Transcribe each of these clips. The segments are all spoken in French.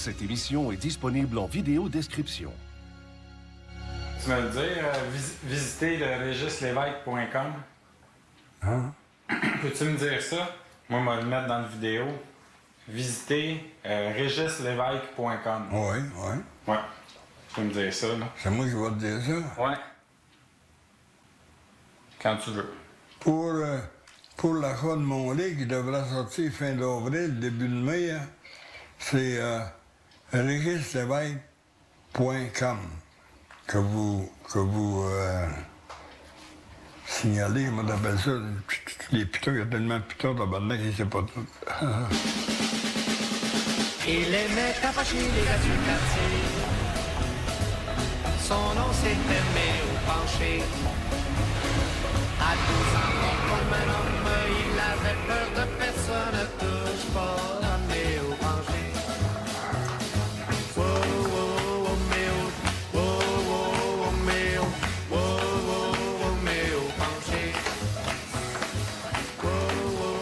Cette émission est disponible en vidéo description. Tu vas me dire, visiter le regislevesque.com. Hein? Peux-tu me dire ça? Moi, je vais le mettre dans la vidéo. Visiter regislevesque.com. Oui, oui. Ouais. Tu peux me dire ça, là? C'est moi qui vais te dire ça. Ouais. Quand tu veux. Pour l'achat de mon lit qui devrait sortir fin d'avril, début de mai, hein, c'est regislevesque.com que vous signalez, comment on appelle ça, les pitons, il y a tellement de pitons dans le il ne sait pas tout. Il aimait tapacher les gars du quartier. Son nom c'était Méo Penché. À 12 ans, comme un homme, il avait peur de personne, ne touche pas à Méo Penché. Wow, wow, wow, Méo. Wow, wow, wow, Méo. Wow, wow, wow, Méo Penché. Wow, wow.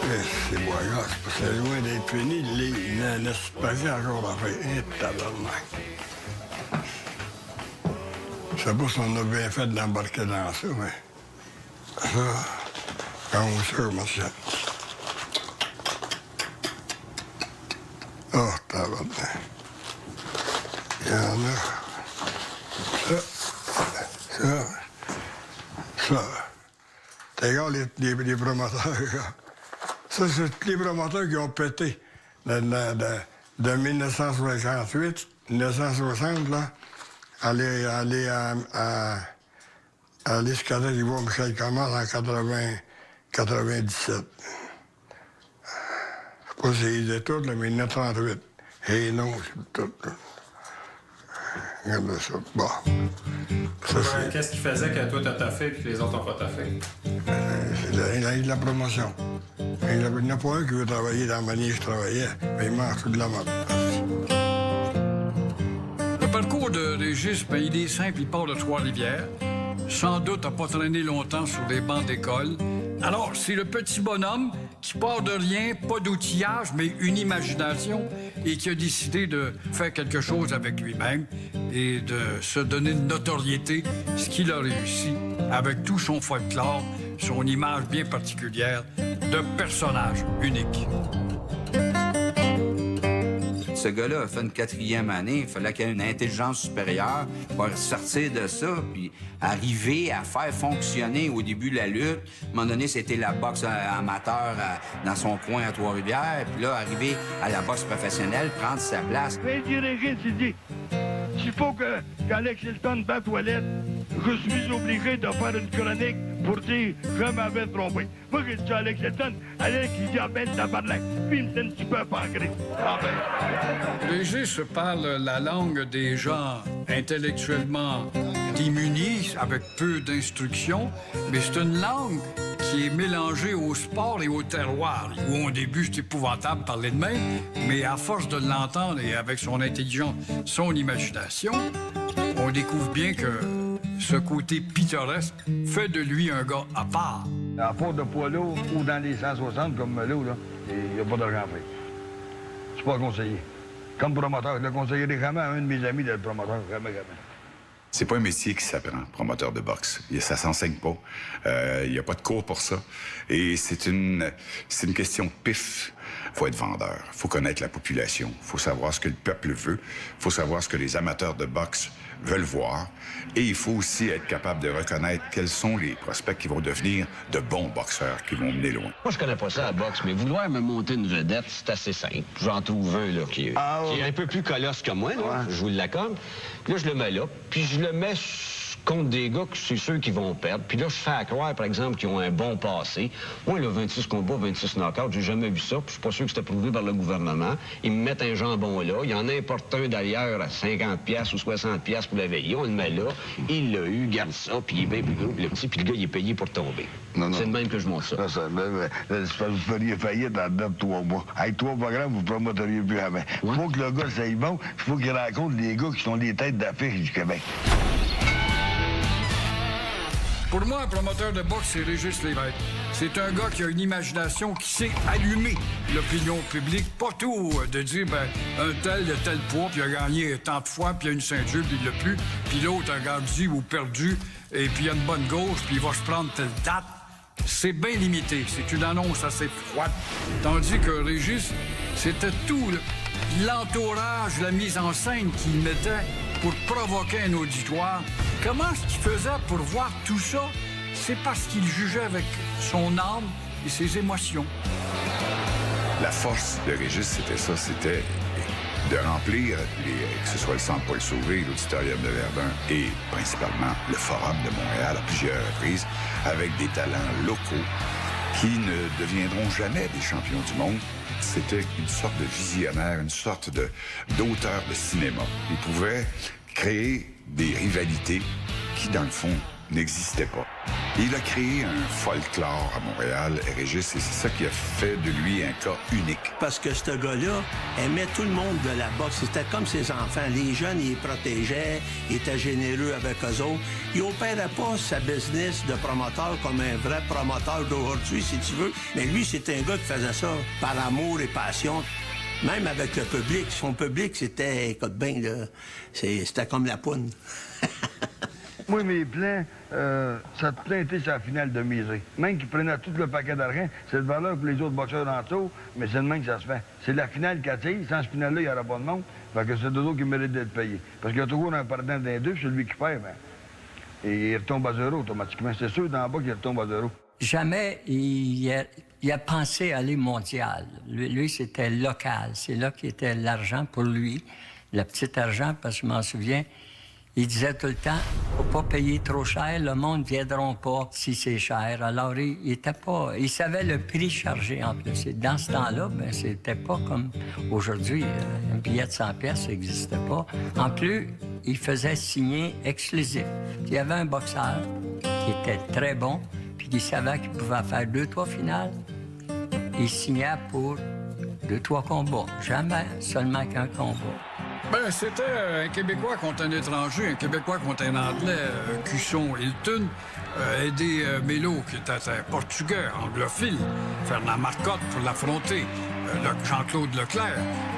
C'est moi, là, c'est loin d'être fini, il laisse passer encore à faire. Et tabarnak. Je sais pas si on a bien fait d'embarquer dans ça, mais... Ça, quand on sait, monsieur. Oh, tabarnak. Il y en a. Ça. T'es gars, les promoteurs, ça, c'est tous les promoteurs qui ont pété de 1958, 1960, là, aller à l'escadrille du bois Michel Commande en 97. Je sais pas si ils étaient tous, là, mais il y en a 38. Et non, c'est tout. Regarde ça. Bon. Ça, c'est... Qu'est-ce qui faisait que toi t'as taffé et que les autres n'ont pas taffé? Il a eu de la promotion. Il n'y en a pas un qui veut travailler dans la manière que je travaillais, mais il mange tout de la mode. Le parcours de Régis, ben, il est simple, il part de Trois-Rivières. Sans doute n'a pas traîné longtemps sur les bancs d'école. Alors, c'est le petit bonhomme qui part de rien, pas d'outillage, mais une imagination, et qui a décidé de faire quelque chose avec lui-même et de se donner une notoriété, ce qu'il a réussi avec tout son folklore, son image bien particulière de personnage unique. Ce gars-là a fait une 4e année. Il fallait qu'il ait une intelligence supérieure pour sortir de ça, puis arriver à faire fonctionner au début la lutte. À un moment donné, c'était la boxe amateur dans son coin à Trois-Rivières. Puis là, arriver à la boxe professionnelle, prendre sa place. Régis, il dit, s'il faut qu'Alex Hilton batte toilette, je suis obligé de faire une chronique pour dire je m'avais trompé. Moi, j'ai dit à Alex Hilton, Alex, il dit à Ben tabarnak, puis il me dit un petit peu pancré. Ah ben. Régis parle la langue des gens intellectuellement démunis, avec peu d'instruction, mais c'est une langue qui est mélangée au sport et au terroir, où au début, c'est épouvantable de parler de même, mais à force de l'entendre et avec son intelligence, son imagination, on découvre bien que ce côté pittoresque fait de lui un gars à part. À part de poids lourd ou dans les 160 comme là, il n'y a pas d'argent fait. C'est pas conseillé. Comme promoteur, je le conseillerais jamais à un de mes amis d'être promoteur, jamais. C'est pas un métier qui s'apprend, promoteur de boxe. Ça s'enseigne pas. Il n'y a pas de cours pour ça. Et c'est une question de pif. Faut être vendeur. Faut connaître la population. Faut savoir ce que le peuple veut. Faut savoir ce que les amateurs de boxe veulent voir. Et il faut aussi être capable de reconnaître quels sont les prospects qui vont devenir de bons boxeurs qui vont mener loin. Moi, je connais pas ça, la boxe, mais vouloir me monter une vedette, c'est assez simple. J'en trouve un, là, qui est un peu plus colosse que moi, là. Je vous l'accorde. Puis là, je le mets là, puis je le mets contre des gars que c'est ceux qui vont perdre. Puis là, je fais à croire, par exemple, qu'ils ont un bon passé. Moi, là, 26 combats, 26 knockouts, j'ai jamais vu ça, puis je suis pas sûr que c'était prouvé par le gouvernement. Ils me mettent un jambon là, il y en importe un d'ailleurs à 50$ ou 60$ pour la veiller, on le met là, il l'a eu, garde ça, puis il est bien plus gros que le petit, puis le gars, il est payé pour tomber. C'est le même que je montre ça. Vous feriez faillite dans 2-3 mois. Avec 3 programmes, vous ne promoteriez plus jamais. Il faut que le gars s'aille bon, il faut qu'il rencontre les gars qui sont les têtes d'affiche du Québec. Pour moi, un promoteur de boxe, c'est Régis Lévesque. C'est un gars qui a une imagination, qui sait allumer l'opinion publique. Pas tout de dire, ben, un tel, il a tel poids, puis il a gagné tant de fois, puis il a une ceinture, puis il l'a plus. Puis l'autre a gagné ou perdu, et puis il a une bonne gauche, puis il va se prendre telle date. C'est bien limité. C'est une annonce assez froide. Tandis que Régis, c'était tout l'entourage, la mise en scène qu'il mettait pour provoquer un auditoire. Comment est-ce qu'il faisait pour voir tout ça? C'est parce qu'il jugeait avec son âme et ses émotions. La force de Régis, c'était ça, c'était de remplir, que ce soit le Centre Paul Sauvé, l'Auditorium de Verdun et principalement le Forum de Montréal à plusieurs reprises, avec des talents locaux qui ne deviendront jamais des champions du monde. C'était une sorte de visionnaire, une sorte d'auteur de cinéma. Il pouvait créer des rivalités qui, dans le fond, n'existaient pas. Il a créé un folklore à Montréal, Régis, et c'est ça qui a fait de lui un cas unique. Parce que ce gars-là aimait tout le monde de la boxe. C'était comme ses enfants. Les jeunes, il les protégeait, il était généreux avec eux autres. Il n'opérait pas sa business de promoteur comme un vrai promoteur d'aujourd'hui, si tu veux. Mais lui, c'était un gars qui faisait ça par amour et passion. Même avec le public. Son public, c'était, écoute bien, là, c'était comme la poune. Moi, mes plans, ça te plaint était sa finale de misée. Même qu'il prenait tout le paquet d'argent, c'est de valeur pour les autres boxeurs en dessous, mais c'est de même que ça se fait. C'est la finale qui attire. Sans ce finale-là, il n'y aura pas de monde. Fait que c'est deux autres qui méritent d'être payés. Parce qu'il y a toujours un perdant d'un deux, c'est celui qui perd, ben. Et il retombe à zéro automatiquement. C'est sûr, d'en bas, qu'il retombe à zéro. Jamais il a pensé à aller mondial. Lui, c'était local. C'est là qu'était l'argent pour lui, le petit argent, parce que je m'en souviens. Il disait tout le temps, faut pas payer trop cher, le monde ne viendra pas si c'est cher. Alors, il savait le prix chargé en plus. Et dans ce temps-là, ben, c'était pas comme aujourd'hui. Un billet de 100 pièces, ça n'existait pas. En plus, il faisait signer exclusif. Il y avait un boxeur qui était très bon, puis qui savait qu'il pouvait faire 2-3 finales. Il signait pour 2-3 combats. Jamais seulement qu'un combat. Ben, c'était un Québécois contre un étranger, un Québécois contre un Anglais, Cusson Hilton, Eddie Melo, qui était un Portugais, anglophile, Fernand Marcotte pour l'affronter, Jean-Claude Leclerc,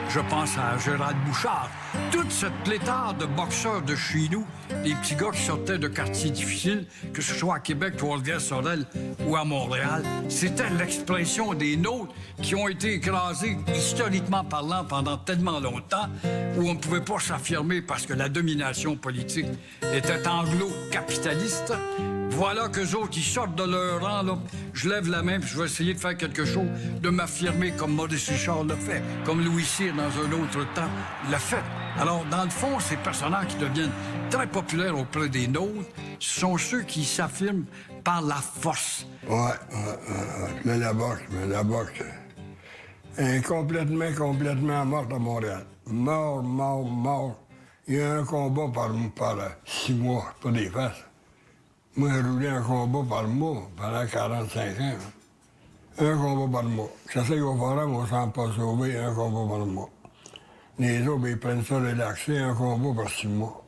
je pense à Gérald Bouchard. Toute cette pléthore de boxeurs de chez nous, des petits gars qui sortaient de quartiers difficiles, que ce soit à Québec, Trois-Rivières-Sorel ou à Montréal, c'était l'expression des nôtres qui ont été écrasés, historiquement parlant, pendant tellement longtemps, où on ne pouvait pas s'affirmer parce que la domination politique était anglo-capitaliste. Voilà qu'eux autres, ils sortent de leur rang, là. Je lève la main, puis je vais essayer de faire quelque chose, de m'affirmer comme Maurice Richard l'a fait, comme Louis Cyr, dans un autre temps, l'a fait. Alors, dans le fond, ces personnages qui deviennent très populaires auprès des nôtres, ce sont ceux qui s'affirment par la force. Ouais. Mais la boxe, est complètement morte à Montréal. Mort. Il y a un combat par 6 mois, pas des faces. Moi, j'ai roulé un combat par mois pendant 45 ans. Un combat par mois. Ça c'est au forum, on s'en pas sauvé, un combat par mois. Les autres, ils prennent ça relaxé, un combat par 6 mois.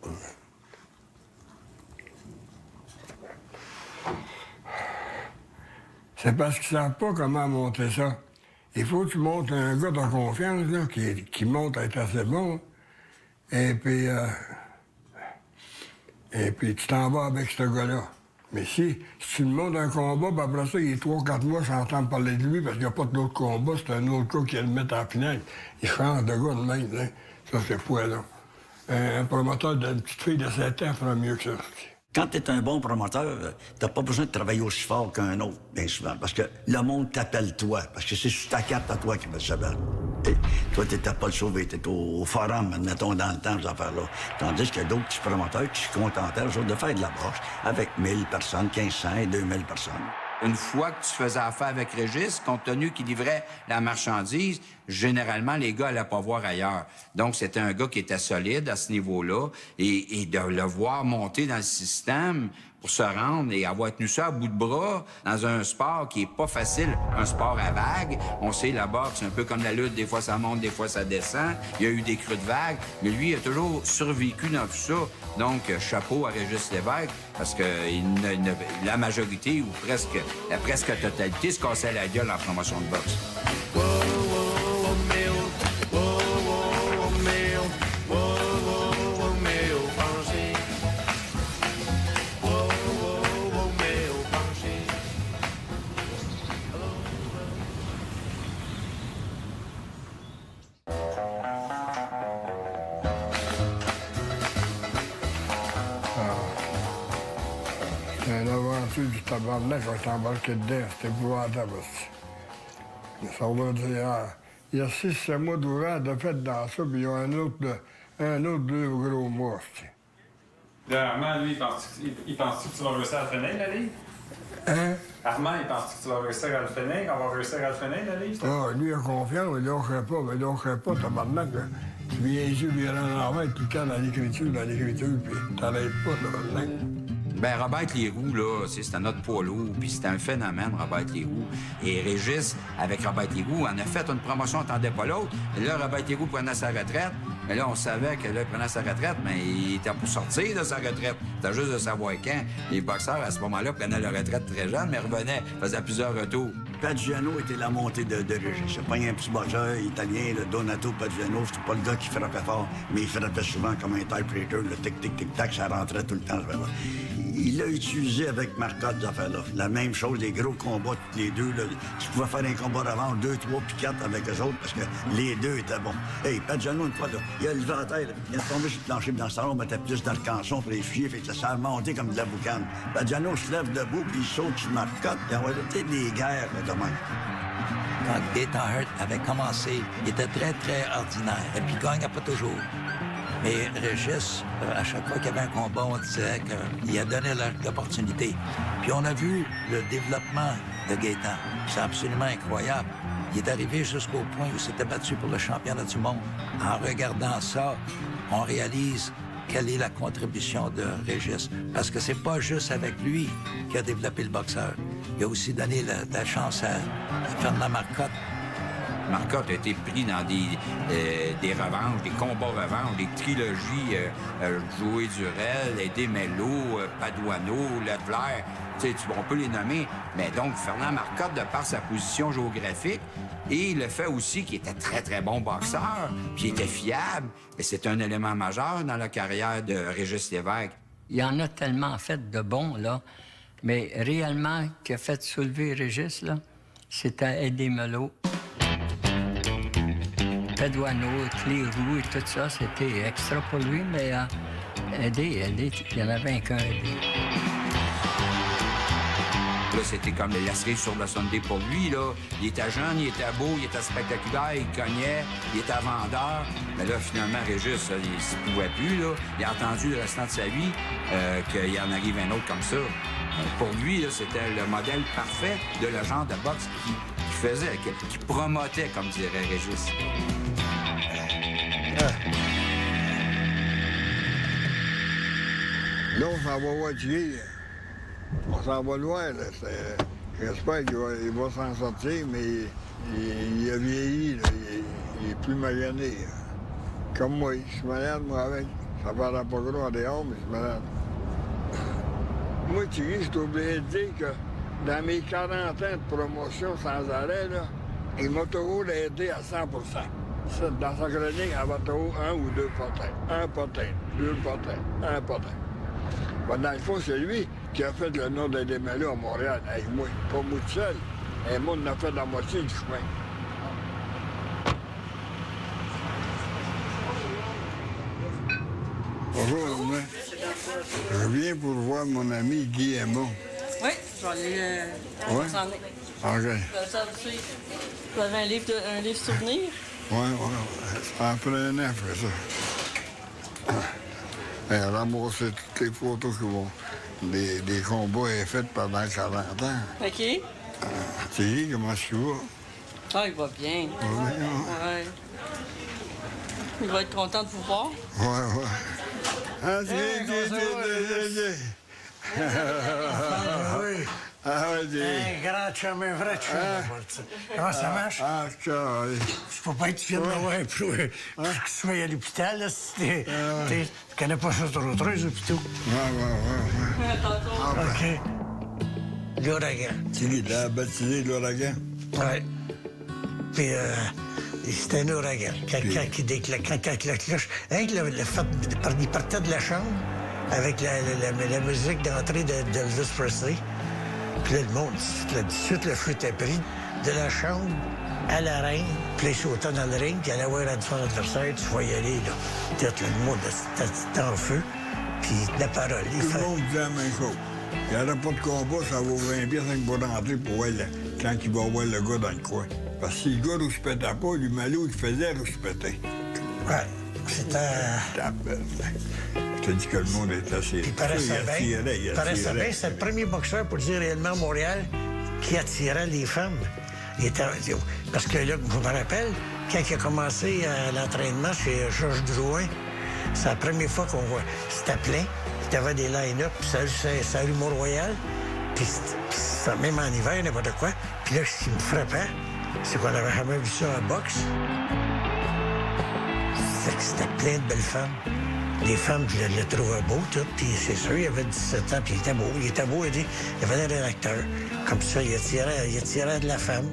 C'est parce qu'ils ne savent pas comment monter ça. Il faut que tu montes un gars de confiance, là, qui monte à être assez bon. Et puis tu t'en vas avec ce gars-là. Mais si tu le montes un combat, puis après ça, il est 3-4 mois sans entendre parler de lui parce qu'il n'y a pas d'autre combat, c'est un autre gars qui va le mettre en finale. Il change de gars de même, hein. Ça, c'est poids-là. Un promoteur d'une petite fille de 7 ans fera mieux que ça. Quand tu es un bon promoteur, t'as pas besoin de travailler aussi fort qu'un autre, bien souvent, parce que le monde t'appelle toi, parce que c'est sur ta carte à toi qui va se savoir. Toi, t'étais pas le sauvé, t'étais au forum, admettons, dans le temps, ces affaires-là. Tandis qu'il y a d'autres petits promoteurs qui se contentaient, eux autres, de faire de la boxe avec 1000 personnes, 1500 et 2000 personnes. Une fois que tu faisais affaire avec Régis, compte tenu qu'il livrait la marchandise, généralement, les gars allaient pas voir ailleurs. Donc, c'était un gars qui était solide à ce niveau-là. Et de le voir monter dans le système, pour se rendre et avoir tenu ça à bout de bras dans un sport qui est pas facile, un sport à vagues. On sait, la boxe, c'est un peu comme la lutte, des fois ça monte, des fois ça descend. Il y a eu des creux de vagues, mais lui, il a toujours survécu dans tout ça. Donc, chapeau à Régis Lévesque, parce que la majorité, ou presque la totalité, se cassait la gueule en promotion de boxe. C'est une aventure du tabarnak quand j'étais embarqué dedans. C'était épouvantable aussi. Ça veut dire, il y a 6-7 mois d'ouvrage de fait dans ça, puis il y a un autre 2 gros mois. Armand, lui, il pense-tu que tu vas réussir à le finir, la livre? Hein? Armand, il pense-tu que tu vas réussir à le finir, qu'on va réussir à le finir, la livre? Ah, lui, il a confiance, mais il lâcherait pas, tabarnak. Tu viens ici, lui, il rend l'envers tout le temps dans l'écriture, puis t'arrêtes pas, tabarnak. Ben Robert Leroux, là, c'était notre poids lourd, puis c'était un phénomène, Robert Leroux. Et Régis, avec Robert Leroux, en a fait une promotion, on n'entendait pas l'autre. Et là, Robert Leroux prenait sa retraite. Mais là, on savait que là, il prenait sa retraite, mais il était pour sortir de sa retraite. C'était juste de savoir quand. Les boxeurs, à ce moment-là, prenaient leur retraite très jeune, mais revenaient, faisaient plusieurs retours. Paggiano était la montée de Régis. C'est pas un petit boxeur italien, le Donato Paggiano. C'était pas le gars qui frappait fort, mais il frappait souvent comme un typewriter. Le tic-tic-tic-tac, ça rentrait tout le temps. Il l'a utilisé avec Marcotte, cette affaire-là. La même chose, des gros combats, tous les deux. Là. Tu pouvais faire un combat revanche, 2, 3, puis 4 avec eux autres, parce que les deux étaient bons. Hey, Paggiano, une fois, là, il a levé la tête, il est tombé sur le plancher, puis dans ce temps-là, on mettait plus dans le canson pour les fier, fait que ça a monté comme de la boucane. Paggiano se lève debout, puis il saute sur Marcotte, puis on va dire des guerres, là, de même. Quand Gaétan Hurt avait commencé, il était très, très ordinaire, et puis il gagnait pas toujours. Mais Régis, à chaque fois qu'il y avait un combat, on disait qu'il a donné l'opportunité. Puis on a vu le développement de Gaétan. C'est absolument incroyable. Il est arrivé jusqu'au point où il s'était battu pour le championnat du monde. En regardant ça, on réalise quelle est la contribution de Régis. Parce que c'est pas juste avec lui qu'il a développé le boxeur. Il a aussi donné la chance à Fernand Marcotte. Marcotte a été pris dans des revanches, des combats revanches, des trilogies, Joey Durel, Eddie Mello, Paduano, Leclerc, on peut les nommer. Mais donc, Fernand Marcotte, de par sa position géographique, et le fait aussi qu'il était très, très bon boxeur, puis il était fiable, et c'est un élément majeur dans la carrière de Régis Lévesque. Il y en a tellement fait de bons, là, mais réellement, qui a fait soulever Régis, là, c'était Eddie Mello. Paduano, Clérou et tout ça, c'était extra pour lui, mais Eddie, il y en avait qu'un Eddie. Là, c'était comme la cerise sur le Sunday pour lui, là. Il était jeune, il était beau, il était spectaculaire, il cognait, il était vendeur. Mais là, finalement, Régis, il ne se pouvait plus, là. Il a entendu le restant de sa vie qu'il en arrive un autre comme ça. Pour lui, là, c'était le modèle parfait de le genre de boxe qu'il faisait, qu'il promotait, comme dirait Régis. Là, on s'en va voir Thierry. On s'en va loin, là. J'espère qu'il va s'en sortir, mais il a vieilli, là. Il est plus magané. Comme moi, je suis malade, moi, avec. Ça paraît pas gros en dehors, mais je suis malade. Moi, Thierry, je suis obligé de dire que dans mes 40 ans de promotion sans arrêt, là, il m'a toujours aidé à 100 %. Dans sa chronique, elle va toujours 1 ou 2 potins. 1 potin, 2 potins, 1 potin. Ben, dans le fond, c'est lui qui a fait le nom d'Eddie Mello à Montréal, avec moi. Pas moi tout seul. Et moi, on a fait la moitié du chemin. Bonjour, Romain. Je viens pour voir mon ami Guy Aymon. Oui, je vais aller s'en aller. OK. Vous avez un livre souvenir? Oui. Ça prend un an après ça. Elle a ramassé toutes les photos qui vont des combats faits pendant 40 ans. OK. Thierry, comment tu vas? Ah, il va bien. Ouais. Il va être content de vous voir. Ouais. Ah, tiens. Oui. Ah oui, Un grand chum, un vrai chum. Comment ça marche? Ah, ça, oui. Je peux pas être fier de m'avoir pour que tu sois à l'hôpital, là, si tu connais pas ça trop les hôpitaux. Ouais. OK. L'ouragan. Tu l'as baptisé l'ouragan? Oui. Puis, c'était un ouragan. Quand la cloche... Hein, il partait de la chambre avec la musique d'entrée d'Elvis Presley. Puis là, le monde, tout de suite, le feu était pris de la chambre à la reine. Puis là, il sautait dans le ring, puis il allait voir son adversaire, tu vas y aller, là. Peut-être le monde était en feu, puis la parole. Tout le monde disait la même chose. Il n'y aurait pas de combat, ça vaut 20 pièces pour rentrer pour voir quand il va voir le gars dans le coin. Parce que si le gars ne respectait pas, lui, Malou, il faisait respecter. Ouais, c'était... Je te dis que le monde est assez... Il paraissait bien. C'est le premier boxeur, pour dire réellement, à Montréal, qui attirait les femmes. Parce que là, je me rappelle, quand il a commencé l'entraînement chez Georges Drouin, c'est la première fois qu'on voit... C'était plein. Il y avait des line-up, puis ça rue Mont-Royal. Puis même en hiver, n'importe quoi. Puis là, ce qui me frappait, c'est qu'on n'avait jamais vu ça en boxe. C'était plein de belles femmes. Les femmes, je les trouvais beaux, tout. Puis c'est sûr, il avait 17 ans, puis il était beau. Il avait l'air d'un acteur. Comme ça, il attirait de la femme.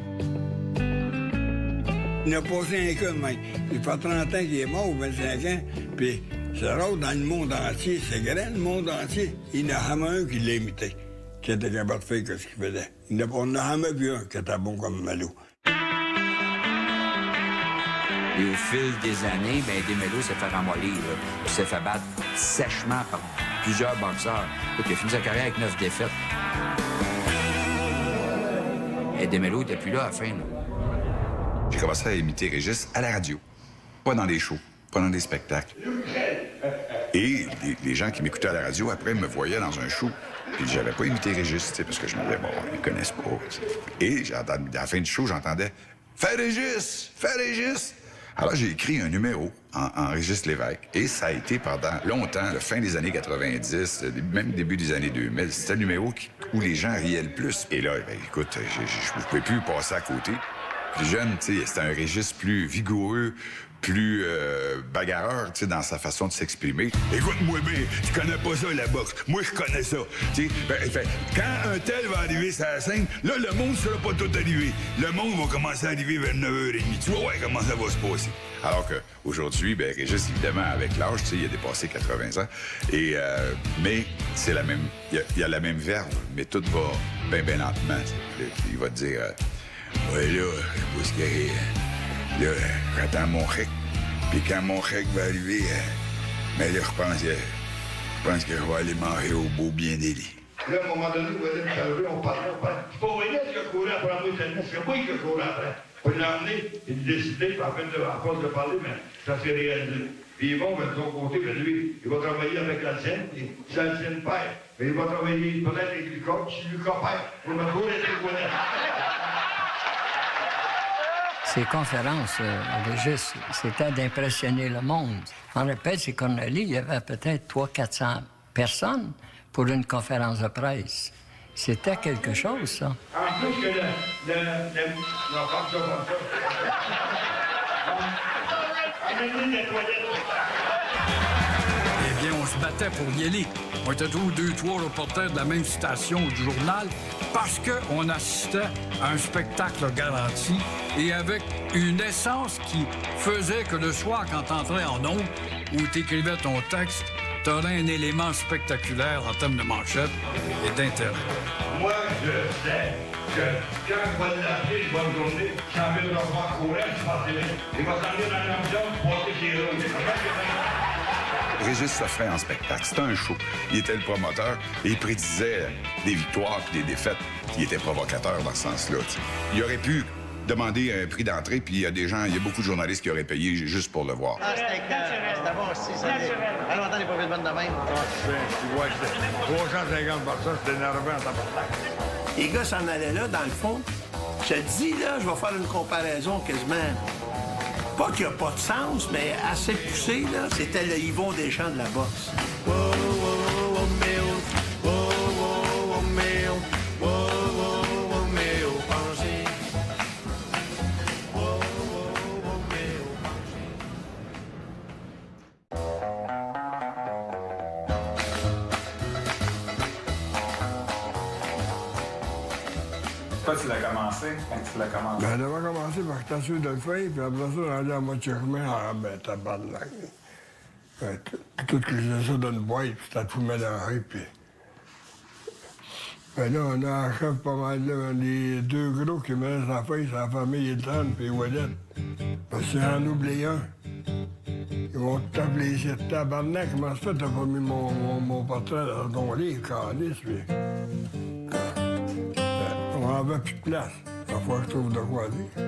Il a passé un cas de même. Il fait 30 ans qu'il est mort, 25 ans. Puis c'est rare dans le monde entier. C'est grand, le monde entier. Il n'y en a jamais un qui l'a imité, qui était capable de faire ce qu'il faisait. On n'a jamais vu un qui était bon comme Malou. Et au fil des années, bien, Eddie Mello s'est fait ramollir, là. Puis s'est fait battre sèchement par plusieurs boxeurs. Donc, il a fini sa carrière avec 9 défaites. Eddie Mello n'était plus là à la fin, là. J'ai commencé à imiter Régis à la radio, pas dans les shows, pas dans des spectacles. Et les gens qui m'écoutaient à la radio, après, me voyaient dans un show. Puis j'avais pas imité Régis, tu sais, parce que je me disais, bon, ils connaissent pas. Et à la fin du show, j'entendais « Fais Régis! Fais Régis! » Alors, j'ai écrit un numéro en Régis Lévesque. Et ça a été pendant longtemps, la fin des années 90, même début des années 2000. C'était le numéro où les gens riaient le plus. Et là, ben, écoute, je ne pouvais plus passer à côté. Plus jeune, tu sais, c'était un Régis plus vigoureux, plus bagarreur, tu sais, dans sa façon de s'exprimer. Écoute-moi bien, tu connais pas ça, la boxe. Moi, je connais ça. Tu sais, quand un tel va arriver sur la scène, là, le monde ne sera pas tout arrivé. Le monde va commencer à arriver vers 9h30. Tu vois, ouais, comment ça va se passer. Alors qu'aujourd'hui, ben, Régis, évidemment, avec l'âge, tu sais, il a dépassé 80 ans. Et, mais c'est la même... Il y a la même verve, mais tout va bien lentement. Il va te dire... ouais, là, je sais pas ce qu'il y a. Là, j'attends mon chèque. Puis quand mon chèque va arriver, mais là, je pense que je vais aller manger au beau bien délit. Là, à un moment donné, vous allez me saluer, on parle. C'est pas vrai qui a couru après moi, c'est moi qui a couru après. On l'a emmené, il a décidé, puis à force de parler, mais ça s'est réalisé. Puis Yvon, de son côté, ben lui, il va travailler avec la scène, et c'est la scène père. Mais il va travailler peut-être avec Lucas, si Lucas père, pour me trouver les tribunaux. Ses conférences, Régis, c'était d'impressionner le monde. On répète, c'est Cornelis, il y avait peut-être 300-400 personnes pour une conférence de presse. C'était quelque chose, ça. En plus que non, pas ça, pas Eh bien, on se battait pour y aller. On était tous 2-3 reporters de la même station du journal parce qu'on assistait à un spectacle garanti et avec une essence qui faisait que le soir, quand t'entrais en ondes ou t'écrivais ton texte, t'aurais un élément spectaculaire en termes de manchette et d'intérêt. Moi, je sais que quand je vais l'appeler une bonne journée, j'ai envie de le revoir courir, je pense qu'il va s'en venir dans l'avion, passer ses roues. Régis s'offrait en spectacle. C'était un show. Il était le promoteur et il prédisait des victoires et des défaites. Il était provocateur dans ce sens-là. T'sais. Il aurait pu demander un prix d'entrée, puis il y a beaucoup de journalistes qui auraient payé juste pour le voir. Ah, c'était bon aussi, ça. À longtemps, les pauvres de bonne de même. Ouais, c'était 350 personnes, c'était énervant en tabarnak. Les gars s'en allaient là, dans le fond. Je te dis, là, je vais faire une comparaison quasiment... Pas qu'il n'y a pas de sens, mais assez poussé, là. C'était le Yvon Deschamps de la boxe. Toi, tu l'as commencé quand tu l'as commencé? Ben, elle avait commencé par que t'as sûr de le faire, puis après ça, on allait à moitié chemin, ah, ben, tabarnak. Ben, tout que je faisais ça dans une boîte, puis t'as tout mélangé, puis... Ben là, on a un chef pas mal, là, les deux gros qui me laissent la feuille, c'est la famille Hilton puis Wallet. Parce que j'en oublie un. Ils vont te taper ici, tabarnak, comment ça fait, t'as pas mis mon portrait dans ton livre, calice, puis... On n'avait plus de place. Il va falloir que je trouve de quoi dire.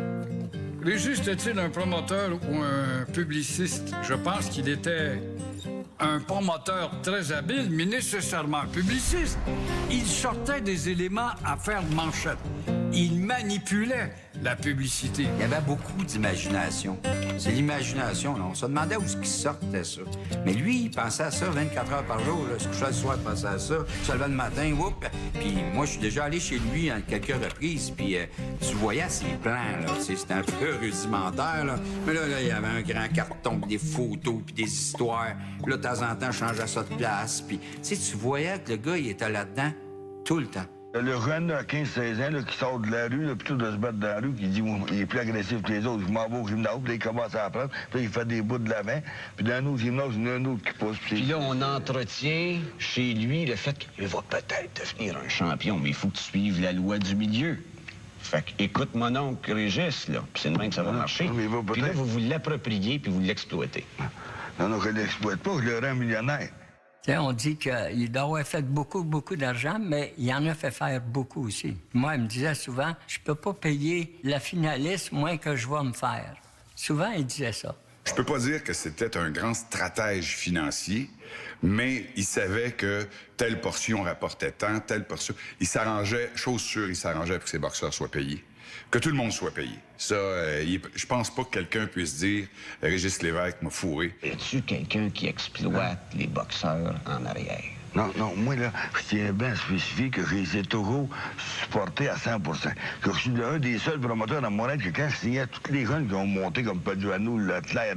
Régis était-il un promoteur ou un publiciste? Je pense qu'il était un promoteur très habile, mais nécessairement un publiciste. Il sortait des éléments à faire manchette. Il manipulait la publicité. Il y avait beaucoup d'imagination. C'est l'imagination, là. On se demandait où est-ce qu'il sortait ça. Mais lui, il pensait à ça 24 heures par jour. Là. Il se couchait le soir, il pensait à ça. Il se levait le matin, whoop. Puis moi, je suis déjà allé chez lui à quelques reprises. Puis tu voyais ses plans, là. C'était un peu rudimentaire, là. Mais là, il y avait un grand carton, puis des photos, puis des histoires. Puis là, de temps en temps, je changeais ça de place. Puis, tu voyais que le gars, il était là-dedans tout le temps. Le jeune à 15-16 ans là, qui sort de la rue, là, plutôt de se battre dans la rue, qui dit il est plus agressif que les autres, je m'en vais au gymnase, puis là, il commence à apprendre, puis là, il fait des bouts de l'avant, puis dans un autre gymnase, il y en a un autre qui pousse. Puis là, on entretient chez lui le fait qu'il va peut-être devenir un champion, mais il faut que tu suives la loi du milieu. Fait que, écoute mon oncle Régis, là, puis c'est de même que ça va marcher. Puis là, vous l'appropriez, puis vous l'exploitez. Non, je ne l'exploite pas, je le rends millionnaire. T'sais, on dit qu'il doit avoir fait beaucoup d'argent, mais il en a fait faire beaucoup aussi. Moi, il me disait souvent, je peux pas payer la finaliste moins que je vais me faire. Souvent, il disait ça. Je peux pas dire que c'était un grand stratège financier, mais il savait que telle portion rapportait tant, telle portion... Il s'arrangeait, chose sûre, il s'arrangeait pour que ses boxeurs soient payés. Que tout le monde soit payé. Ça, je pense pas que quelqu'un puisse dire « Régis Lévesque m'a fourré ». Y a-tu quelqu'un qui exploite les boxeurs en arrière? Non, moi, là, je tiens bien à spécifier que je les ai toujours supportés à 100 que je suis un des seuls promoteurs dans Montréal que quand je signais tous les jeunes qui ont monté comme Paduano, Leclerc,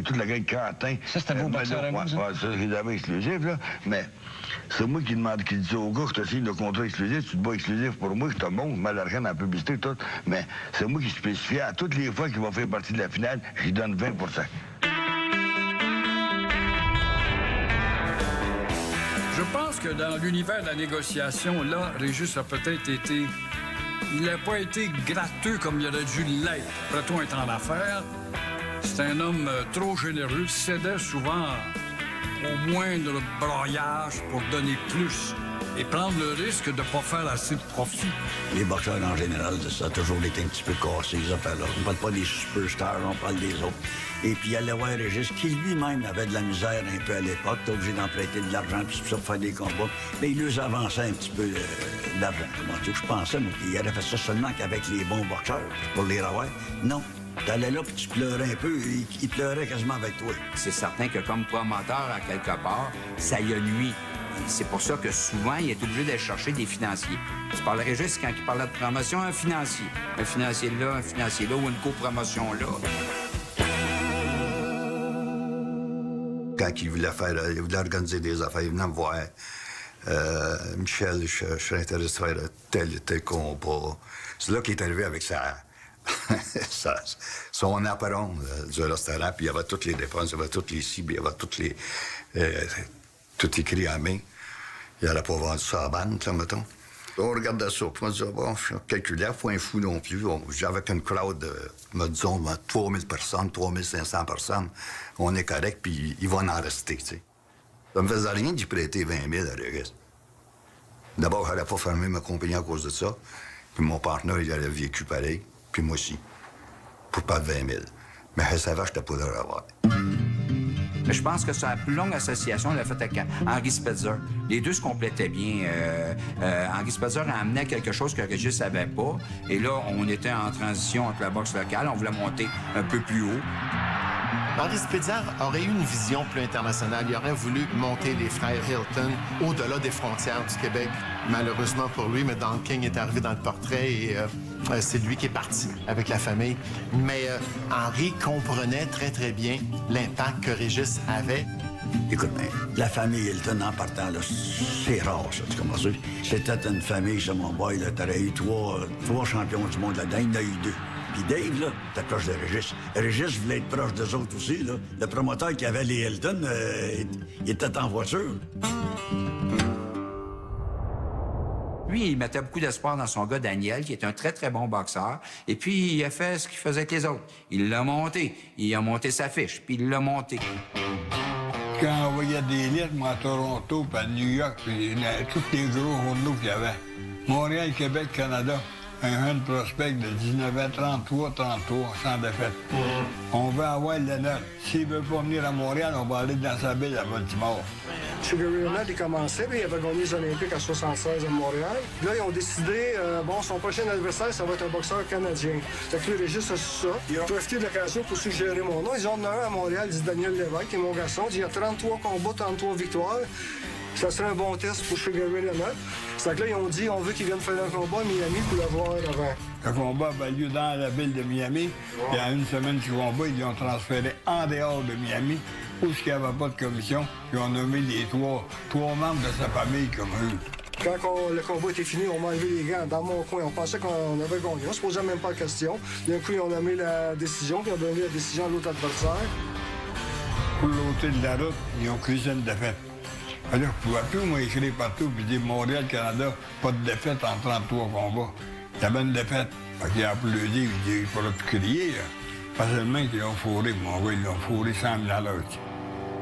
toute la gang Quentin... Ça, c'était vos boxeurs à vous, ça? Ouais, ça, c'est jamais exclusif, là. Mais c'est moi qui dis au gars, je te signe le contrat exclusif, tu te bats exclusif pour moi, je te montre, mal l'argent dans la publicité, tout. Mais c'est moi qui spécifie à toutes les fois qu'il va faire partie de la finale, j'y donne 20 Je pense que dans l'univers de la négociation, là, Régis a peut-être été... Il n'a pas été gratteux comme il aurait dû l'être. Après tout, étant en affaires, c'est un homme trop généreux, cédait souvent au moindre broyage pour donner plus et prendre le risque de ne pas faire assez de profit. Les boxeurs, en général, ça a toujours été un petit peu cassé, ces affaires-là. On ne parle pas des superstars, on parle des autres. Et puis, il allait voir Régis, qui lui-même avait de la misère un peu à l'époque. T'es obligé d'emprunter de l'argent, puis ça, pour faire des combats. Mais il leur avançait un petit peu d'argent. Comment tu veux que je pensais, moi, qu'il aurait fait ça seulement qu'avec les bons boxeurs, pour les revoir. Non. T'allais là, puis tu pleurais un peu, il pleurait quasiment avec toi. C'est certain que comme promoteur, à quelque part, ça y a nuit. C'est pour ça que souvent, il est obligé d'aller chercher des financiers. Tu parlerais juste, quand il parlait de promotion, un financier. Un financier là, ou une copromotion là. Quand il voulait organiser des affaires, il venait me voir. Michel, je serais intéressé de faire tel combat. C'est là qu'il est arrivé avec son appareil du restaurant, puis il y avait toutes les dépenses, il y avait toutes les cibles, il y avait toutes les... tout écrit à main. Il n'aurait pas vendu ça à banque, là, mettons. On regardait ça, puis on disait, bon, je calculais, pas un fou non plus. Avec une crowd de, disons, 3000 personnes, 3500 personnes, on est correct, puis il va en rester, tu sais. Ça me faisait rien d'y prêter 20 000 à Régis. D'abord, je n'aurais pas fermé ma compagnie à cause de ça. Puis mon partenaire, il aurait vécu pareil, puis moi aussi, pour pas de 20 000. Mais je savais que je n'étais pas de revoir. Je pense que c'est la plus longue association, elle l'a faite avec Henri Spitzer. Les deux se complétaient bien. Henri Spitzer amenait quelque chose que Régis n'avait pas. Et là, on était en transition entre la boxe locale. On voulait monter un peu plus haut. Henri Spitzer aurait eu une vision plus internationale. Il aurait voulu monter les frères Hilton au-delà des frontières du Québec. Malheureusement pour lui, mais Don King est arrivé dans le portrait et c'est lui qui est parti avec la famille. Mais Henri comprenait très, très bien l'impact que Régis avait. Écoute, mais la famille Hilton, en partant, là, c'est rare, ça, tu comprends? C'était une famille, ça, mon boy, là. T'aurais eu trois champions du monde là-dedans, il y en a eu 2. Puis Dave, là, t'es proche de Régis. Régis voulait être proche d'eux autres aussi, là. Le promoteur qui avait les Hilton, il était en voiture. Lui, il mettait beaucoup d'espoir dans son gars Daniel, qui est un très, très bon boxeur. Et puis, il a fait ce qu'il faisait avec les autres. Il l'a monté. Il a monté sa fiche, puis il l'a monté. Quand on voyait des lettres, moi, à Toronto, puis à New York, puis tous les gros journaux qu'il y avait. Montréal, Québec, Canada. Un jeune prospect de 19 ans, 33, sans défaite. On veut avoir le note. S'il veut pas venir à Montréal, on va aller dans sa ville à Baltimore. Sugar Ray Leonard, il commençait, puis il avait gagné les Olympiques à 76 à Montréal. Puis là, ils ont décidé, son prochain adversaire, ça va être un boxeur canadien. Fait que le Régis a su ça. Il a profité de l'occasion pour suggérer mon nom. Ils ont un à Montréal, dit Daniel Lévesque, qui est mon garçon. Il y a 33 combats, 33 victoires. Ça serait un bon test pour Sugar Ray Leonard. C'est que là, ils ont dit, on veut qu'il vienne faire un combat à Miami pour le voir avant. Le combat avait lieu dans la ville de Miami. Puis à une semaine du combat, ils l'ont transféré en dehors de Miami, où il n'y avait pas de commission. Puis on a nommé les trois membres de sa famille comme eux. Quand le combat était fini, on m'a enlevé les gants dans mon coin. On pensait qu'on avait gagné. On se posait même pas de question. D'un coup, ils ont nommé la décision, puis ils ont donné la décision à l'autre adversaire. Pour l'autre de la route, ils ont cuisiné une défaite. Alors, je ne pouvais plus m'écrire partout et dire Montréal, Canada, pas de défaite en 33 combats. Il y avait une défaite. Fait qu'il a applaudi, il dit il ne pourra plus crier. Là. Facilement qu'ils l'ont fourré, mon gars, ils l'ont fourré 100 000 à l'heure.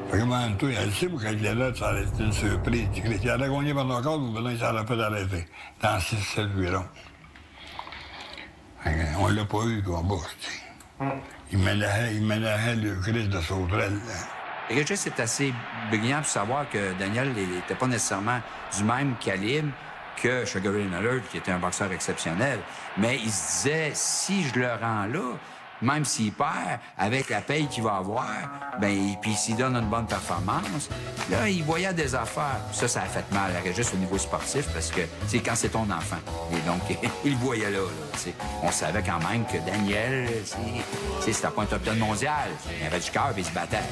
Fait que même toi, elle sait, quand il est là, ça a été une surprise. Il a gagné par le corps, mais il s'en a fait arrêter. Dans 6-7 virons. On l'a pas eu, le combat. Il ménageait le Christ de sauterelle. Régis est assez brillant pour savoir que Daniel n'était pas nécessairement du même calibre que Sugar Ray Leonard, qui était un boxeur exceptionnel. Mais il se disait, si je le rends là, même s'il perd, avec la paye qu'il va avoir, puis s'il donne une bonne performance, là, il voyait des affaires. Ça a fait mal à Régis au niveau sportif, parce que c'est quand c'est ton enfant. Et donc, il le voyait là. On savait quand même que Daniel, c'était pas un top 10 mondial. Il avait du cœur et il se battait.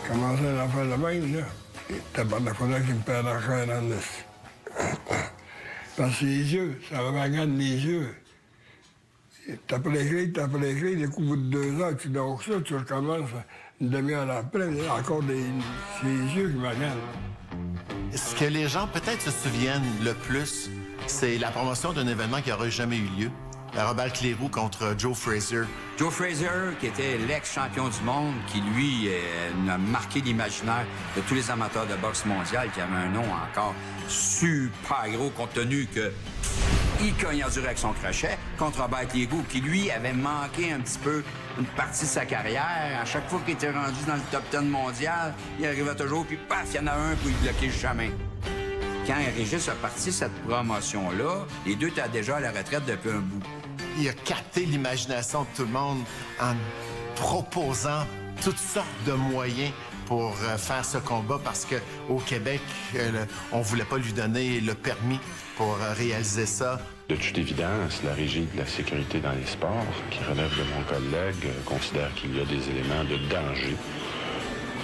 Commençait à faire le même, là. Tabarnak, faudrait qu'il me perde la chair en laisse. Parce que les yeux, ça me regarde les yeux. T'as précrit, des coups de 2 heures, tu dors ça, tu recommences une demi-heure après, il y a encore c'est les yeux qui me regardent. Ce que les gens peut-être se souviennent le plus, c'est la promotion d'un événement qui n'aurait jamais eu lieu. Robert Cléroux contre Joe Frazier. Joe Frazier, qui était l'ex-champion du monde, qui, lui, a marqué l'imaginaire de tous les amateurs de boxe mondiale, qui avait un nom encore super gros, compte tenu que il cognait dur avec son crochet, contre Robert Cléroux, qui, lui, avait manqué un petit peu une partie de sa carrière. À chaque fois qu'il était rendu dans le top 10 mondial, il arrivait toujours, puis paf, il y en a un pour lui bloquer le chemin. Quand Régis a parti cette promotion-là, les deux étaient déjà à la retraite depuis un bout. Il a capté l'imagination de tout le monde en proposant toutes sortes de moyens pour faire ce combat parce qu'au Québec, on ne voulait pas lui donner le permis pour réaliser ça. De toute évidence, la Régie de la sécurité dans les sports, qui relève de mon collègue, considère qu'il y a des éléments de danger,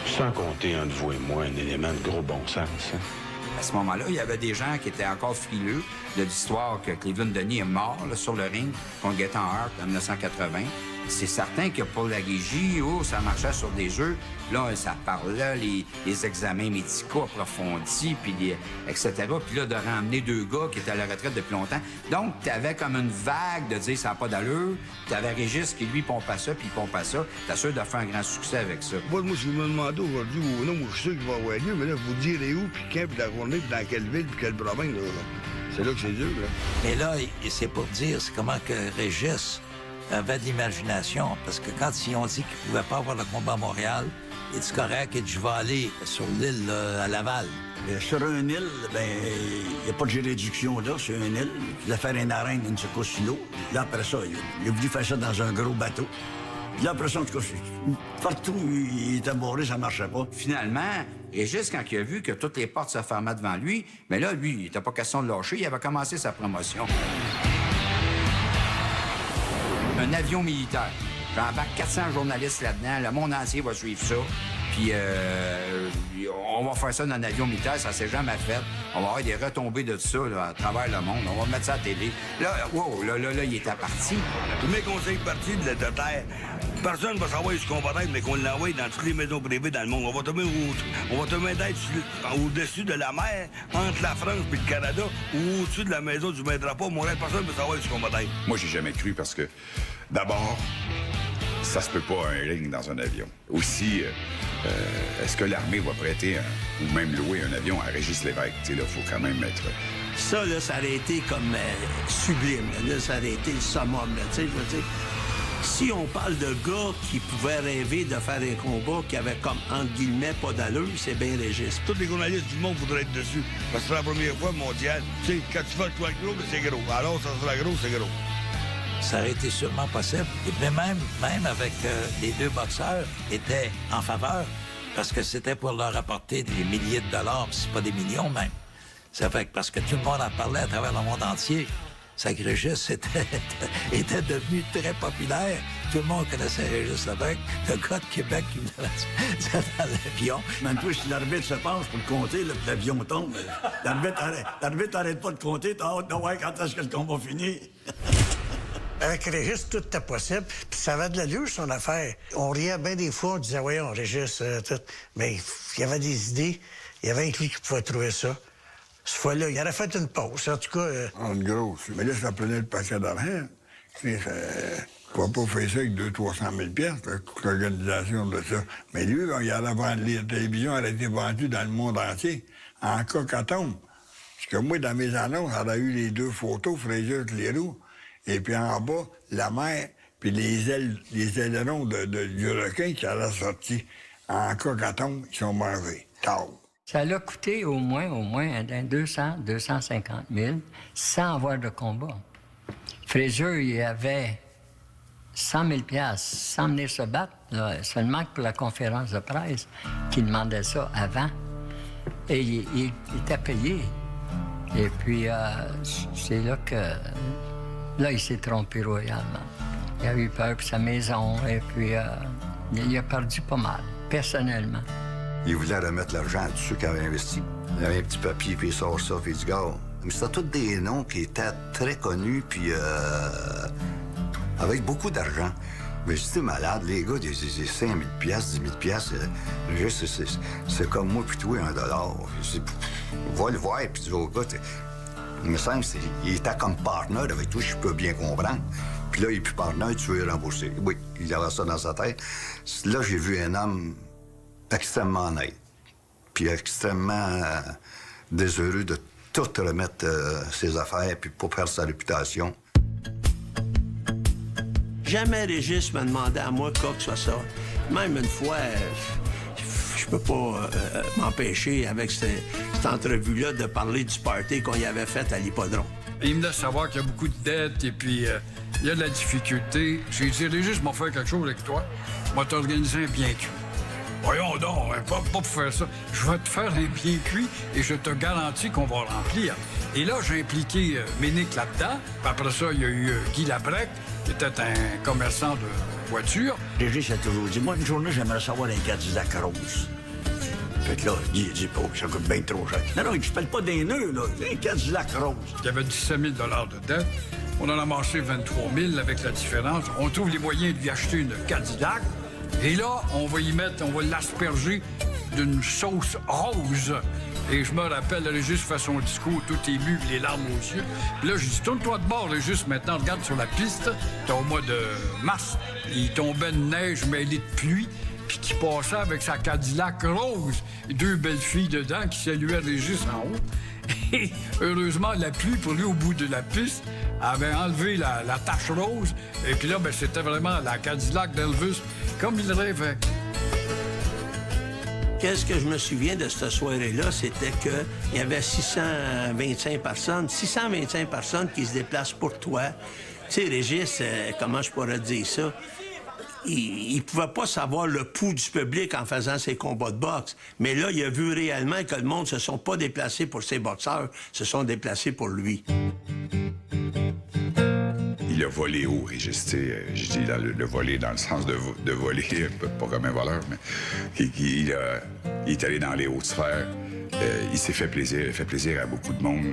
sans compter entre vous et moi un élément de gros bon sens. Hein? À ce moment-là, il y avait des gens qui étaient encore frileux de l'histoire que Cleveland Denis est mort là, sur le ring contre Gaétan Hart en 1980. C'est certain que pour la régie, ça marchait sur des œufs. Là, ça parlait, les examens médicaux approfondis, puis etc. Puis là, de ramener 2 gars qui étaient à la retraite depuis longtemps. Donc, tu avais comme une vague de dire ça n'a pas d'allure. Tu avais Régis qui, lui, pompait ça, puis pompait ça. T'es sûr de faire un grand succès avec ça. Moi, si vous me demandez aujourd'hui ou non, moi, je suis sûr qu'il va avoir lieu, mais là, vous direz où, puis quand, puis la journée, puis dans quelle ville, puis quelle province. C'est là que c'est dur, là. Mais là, c'est pour dire, c'est comment que Régis avait de l'imagination, parce que quand ils ont dit qu'ils ne pouvaient pas avoir le combat à Montréal, il dit correct, et je vais aller sur l'île à Laval. Sur une île, n'y a pas de juridiction là, c'est une île. Il a fait une arène, une secousse sur l'eau. Là, après ça, il a voulu faire ça dans un gros bateau. Puis là, après ça, en tout cas, partout où il était barré, ça marchait pas. Finalement, Régis, quand il a vu que toutes les portes se fermaient devant lui, mais là, lui, il n'était pas question de lâcher, il avait commencé sa promotion. Un avion militaire. J'embarque 400 journalistes là-dedans, le monde entier va suivre ça. Puis on va faire ça dans un avion militaire, ça s'est jamais fait. On va avoir des retombées de ça là, à travers le monde. On va mettre ça à la télé. Là, wow, là, il était parti. Tous mes conseils partis de terre. Personne ne va savoir ce qu'on va être, mais qu'on l'envoie dans toutes les maisons privées dans le monde. On va te mettre au-dessus de la mer, entre la France et le Canada, ou au-dessus de la maison du maître drapeau. Montréal, personne ne va savoir ce qu'on va être. Moi, j'ai jamais cru parce que, d'abord, ça se peut pas un ring dans un avion. Aussi, est-ce que l'armée va prêter ou même louer un avion à Régis Lévesque? Tu sais, là, faut quand même être... Ça, là, ça aurait été comme sublime. Là, ça aurait été le summum, là, tu sais, je veux dire. Si on parle de gars qui pouvaient rêver de faire un combat qui avait comme, entre guillemets, pas d'allure, c'est bien Régis. Tous les journalistes du monde voudraient être dessus. Parce que c'est la première fois mondiale. Tu sais, quand tu fais le toit gros, c'est gros. Alors, ça sera gros, c'est gros. Ça aurait été sûrement possible. Et même avec les deux boxeurs étaient en faveur parce que c'était pour leur apporter des milliers de dollars, c'est pas des millions même. Ça fait que parce que tout le monde en parlait à travers le monde entier. Ça que Régis était devenu très populaire. Tout le monde connaissait Régis Lévesque, le gars de Québec qui venait dans l'avion. Même plus, si l'arbitre se penche pour le compter, là, l'avion tombe. L'arbitre arrête pas de compter, t'as hâte de voir quand est-ce que le combat finit. Avec Régis, tout était possible. Puis ça avait de l'allure, son affaire. On riait bien des fois, on disait, voyons, Régis, tout. Mais il y avait des idées. Il y avait un lui qui pouvait trouver ça. Cette fois-là, il aurait fait une pause. En tout cas... En gros, mais là, ça prenait le paquet d'argent. Tu ne vas pas faire ça avec 200 000 $, l'organisation de ça. Mais lui, il allait vendre les télévisions, elle a été vendue dans le monde entier, en cas qu'elle tombe. Parce que moi, dans mes annonces, elle a eu les deux photos, Fraser-Clérou, et puis en bas, la mer, puis les ailerons du requin qui allaient sortir. En cas qu'elle tombe, ils sont mangés. Tard. Ça l'a coûté au moins 250 000 sans avoir de combat. Fraser, il avait 100 000 sans venir se battre, là, seulement que pour la conférence de presse, qui demandait ça avant. Et il était payé. Et puis, c'est là que... Là, il s'est trompé royalement. Il a eu peur pour sa maison, et puis il a perdu pas mal, personnellement. Il voulait remettre l'argent à tous ceux qui avaient investi. Il avait un petit papier, puis il sort ça, puis il dit, gars, mais c'était tous des noms qui étaient très connus, puis avec beaucoup d'argent. Mais j'étais malade, les gars, des 5 000 $, 10 000 $, c'est comme moi, puis toi, $1. Je dis, va le voir, puis dis au gars, il me semble qu'il était comme partenaire avec toi, je peux bien comprendre. Puis là, il est plus partenaire, tu veux rembourser. Oui, il avait ça dans sa tête. Là, j'ai vu un homme extrêmement honnête, puis extrêmement désheureux de tout remettre ses affaires, puis pour perdre sa réputation. Jamais Régis m'a demandé à moi quoi que ce soit. Même une fois, je peux pas m'empêcher avec cette entrevue-là de parler du party qu'on y avait fait à l'hippodrome. Il me laisse savoir qu'il y a beaucoup de dettes et puis il y a de la difficulté. J'ai dit, Régis, je vais faire quelque chose avec toi. Je vais t'organiser un bien cuit. Voyons donc, pas pour faire ça. Je vais te faire un bien cuit et je te garantis qu'on va le remplir. Et là, j'ai impliqué Ménic là-dedans. Puis après ça, il y a eu Guy Labrec, qui était un commerçant de voitures. Régis a toujours dit, moi, une journée, j'aimerais savoir un Cadillac rose. Fait que là, Guy a dit, oh, ça coûte bien trop cher. Non, je pèle pas des nœuds, là. Un Cadillac rose. Il y avait 17 000 $ de dette. On en a amassé 23 000 avec la différence. On trouve les moyens de lui acheter une Cadillac. Et là, on va l'asperger d'une sauce rose. Et je me rappelle, Régis fait son discours, tout ému, les larmes aux yeux. Puis là, j'ai dit, tourne-toi de bord, Régis, maintenant, regarde sur la piste. C'était au mois de mars. Il tombait de neige mêlée de pluie, puis qui passait avec sa Cadillac rose. Et deux belles filles dedans qui saluaient Régis en haut. Et heureusement, la pluie, pour lui, au bout de la piste, avait enlevé la tache rose. Et puis là, c'était vraiment la Cadillac d'Elvis, comme il rêvait. Qu'est-ce que je me souviens de cette soirée-là, c'était qu'il y avait 625 personnes qui se déplacent pour toi. Tu sais, Régis, comment je pourrais dire ça? Il pouvait pas savoir le pouls du public en faisant ses combats de boxe. Mais là, il a vu réellement que le monde ne se sont pas déplacés pour ses boxeurs, se sont déplacés pour lui. Il a volé haut, Régis, tu sais, je dis le voler dans le sens de voler, pas comme un voleur, mais il est allé dans les hautes sphères. Il s'est fait plaisir, il a fait plaisir à beaucoup de monde.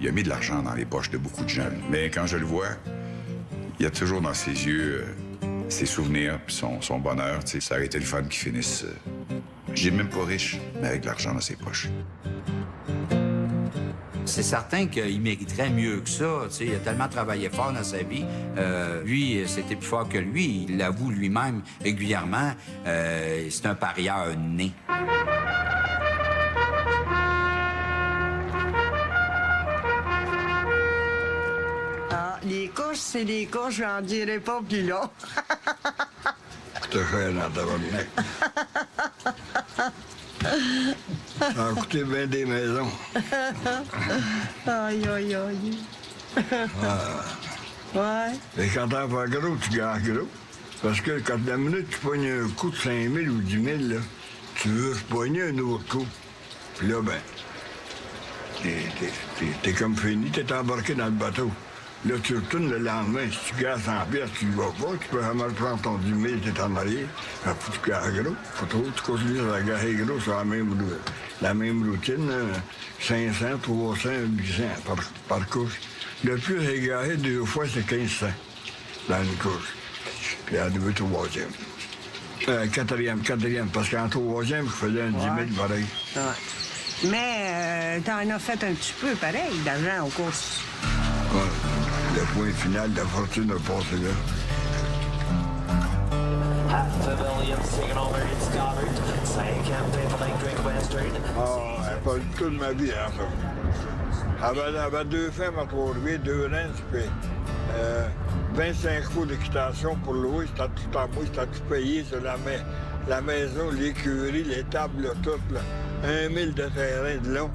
Il a mis de l'argent dans les poches de beaucoup de jeunes. Mais quand je le vois, il y a toujours dans ses yeux ses souvenirs puis son bonheur. Tu sais, ça aurait été le fun qu'il finisse, je dis même pas riche, mais avec de l'argent dans ses poches. C'est certain qu'il mériterait mieux que ça. Tu sais, il a tellement travaillé fort dans sa vie. Lui, c'était plus fort que lui. Il l'avoue lui-même régulièrement. C'est un parieur né. Ah, les couches, c'est les couches, j'en dirai pas plus long. Coûte cher dans ta bonne. Ça a coûté bien des maisons. Aïe, aïe, aïe. Ouais. Et quand t'en fais gros, tu gagnes gros. Parce que quand la minute tu pognes un coup de 5 000 ou 10 000, là, tu veux pogner un autre coup. Puis là, ben, t'es comme fini, t'es embarqué dans le bateau. Là, tu retournes le lendemain, si tu gagnes 100 pièces, tu y vas pas, tu peux jamais prendre ton 10 000, t'es en arrière. Faut que tu gagnes gros. Faut que tu continues à gagner gros sur la même routine, 500, 300, 800 par couche. Le plus égaré 2 fois, c'est 1500 dans une couche. Puis à nouveau, 3e. Quatrième, parce qu'en 3e, je faisais un 10 000 pareil. Ouais. Mais t'en as fait un petit peu pareil d'argent aux courses. Ouais. Le point final de la fortune a passé là. Ah, pas du tout de ma vie, hein, ça. J'avais 2 femmes à Trois-Rivières, 2 ranchs, puis 25 fois d'équitation pour louer, c'était tout à moi, c'était tout payé sur la maison, l'écurie, les tables, là, tout, là. 1 000 de terrain de long.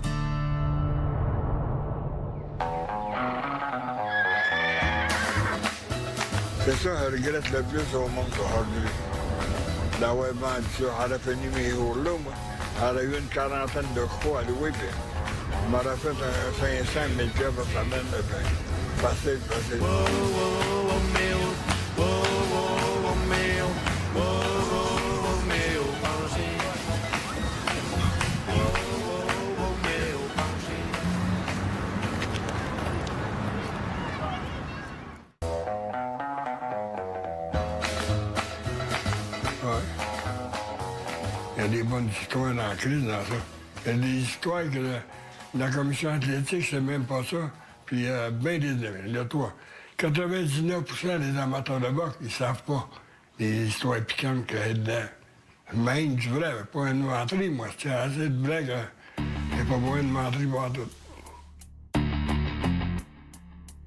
C'est ça que je regrette le plus au monde aujourd'hui. D'avoir vendu ça. J'aurais fini mes jours-là, moi. J'aurais eu une quarantaine de croix à louer, puis je m'aurais fait un 500 000 piastres par semaine. Facile. Il y a des bonnes histoires dans la crise, dans ça. Il y a des histoires que la commission athlétique, c'est même pas ça. Puis il y a bien des... Là, toi, 99% des amateurs de boxe, ils savent pas les histoires piquantes qu'il y a dedans. Même du vrai, pas une menterie, moi. C'est assez de vrai qu'il n'y a pas besoin de menterie pour tout.